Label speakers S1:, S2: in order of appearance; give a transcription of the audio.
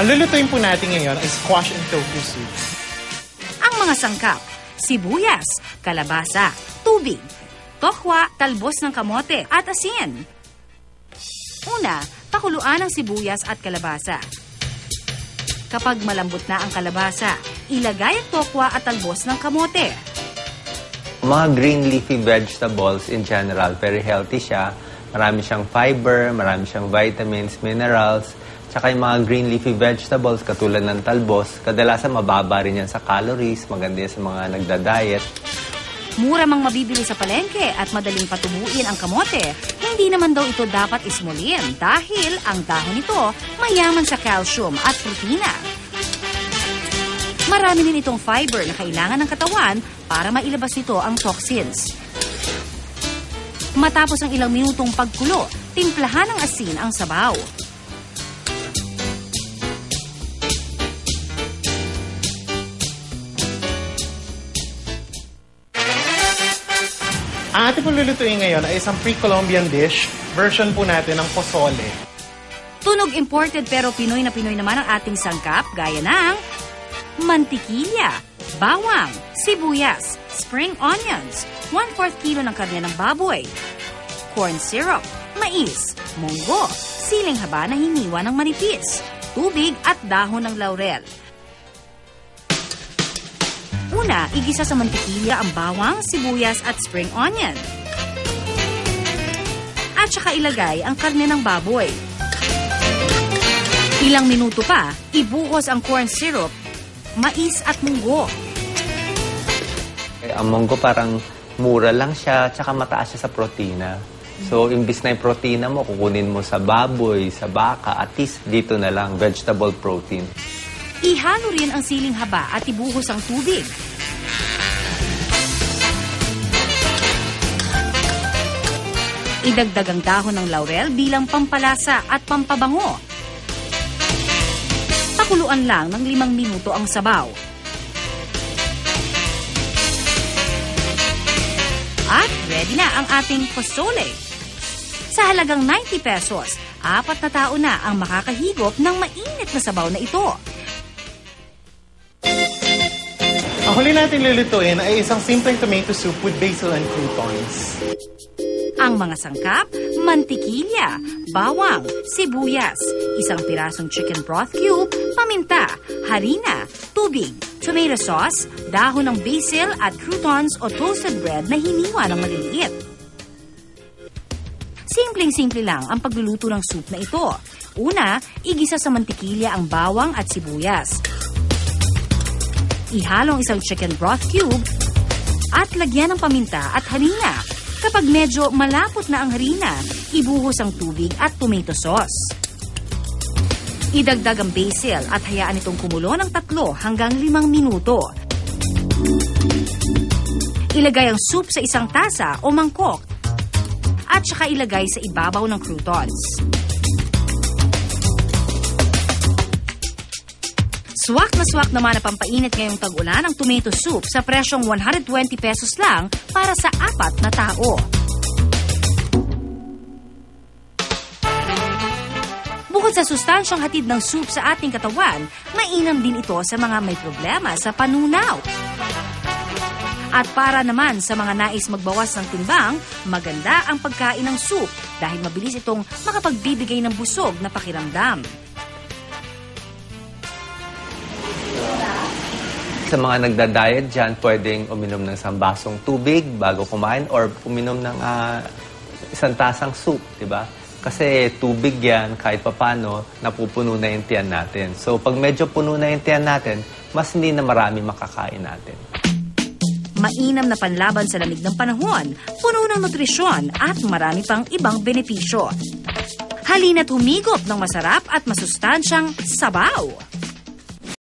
S1: Ang lulutuin po natin ngayon ay squash and tofu soup.
S2: Ang mga sangkap: sibuyas, kalabasa, tubig, tokwa, talbos ng kamote at asin. Una, pakuluan ang sibuyas at kalabasa. Kapag malambot na ang kalabasa, ilagay ang tokwa at talbos ng kamote.
S3: Mga green leafy vegetables in general, very healthy siya. Marami siyang fiber, marami siyang vitamins, minerals. Tsaka yung mga green leafy vegetables katulad ng talbos, kadalasan mababa rin yan sa calories, maganda yan sa mga nagda-diet.
S2: Mura mang mabibili sa palengke at madaling patubuin ang kamote, hindi naman daw ito dapat ismulin dahil ang dahon nito mayaman sa calcium at protina. Marami din itong fiber na kailangan ng katawan para mailabas nito ang toxins. Matapos ang ilang minutong pagkulo, timplahan ng asin ang sabaw.
S1: Ang ating po lulutuin ngayon ay isang pre-Colombian dish, version po natin ng pozole.
S2: Tunog imported pero Pinoy na Pinoy naman ang ating sangkap gaya ng mantikilya, bawang, sibuyas, spring onions, 1/4 kilo ng karne ng baboy, corn syrup, mais, munggo, siling haba na hiniwa ng manipis, tubig at dahon ng laurel. Una, igisa sa mantikilya ang bawang, sibuyas at spring onion. At saka ilagay ang karne ng baboy. Ilang minuto pa, ibuhos ang corn syrup, mais at munggo.
S3: Ang munggo parang mura lang siya, tsaka mataas siya sa protina. So, imbis na yung protina mo, kukunin mo sa baboy, sa baka, at least dito na lang, vegetable protein.
S2: Ihalo rin ang siling haba at ibuhos ang tubig. Idagdag ang dahon ng laurel bilang pampalasa at pampabango. Pakuluan lang ng 5 minuto ang sabaw. At ready na ang ating pozole. Sa halagang 90 pesos, 4 na tao na ang makakahigop ng mainit na sabaw na ito.
S1: Ang huli natin lulutuin ay isang simpleng tomato soup with basil and croutons.
S2: Ang mga sangkap: mantikilya, bawang, sibuyas, isang pirasong chicken broth cube, paminta, harina, tubig, tomato sauce, dahon ng basil at croutons o toasted bread na hiniwa ng maliliit. Simpleng-simple lang ang pagluluto ng soup na ito. Una, igisa sa mantikilya ang bawang at sibuyas. Ihalong isang chicken broth cube at lagyan ng paminta at harina. Kapag medyo malapot na ang harina, ibuhos ang tubig at tomato sauce. Idagdag ang basil at hayaan itong kumulo ng 3 hanggang 5 minuto. Ilagay ang soup sa isang tasa o mangkok at saka ilagay sa ibabaw ng croutons. Swak na swak naman na pampainit ngayong tag-ulan ang tomato soup sa presyong 120 pesos lang para sa 4 na tao. Bukod sa sustansyang hatid ng soup sa ating katawan, mainam din ito sa mga may problema sa panunaw. At para naman sa mga nais magbawas ng timbang, maganda ang pagkain ng soup dahil mabilis itong makapagbibigay ng busog na pakiramdam.
S3: Sa mga nagda-diet dyan, pwedeng uminom ng isang basong tubig bago kumain or uminom ng isang tasang soup, di ba? Kasi tubig yan, kahit papano, napupuno na yung tiyan natin. So, pag medyo puno na yung tiyan natin, mas hindi na marami makakain natin.
S2: Mainam na panlaban sa lamig ng panahon, puno ng nutrisyon at marami pang ibang benepisyo. Halina't humigop ng masarap at masustansyang sabaw!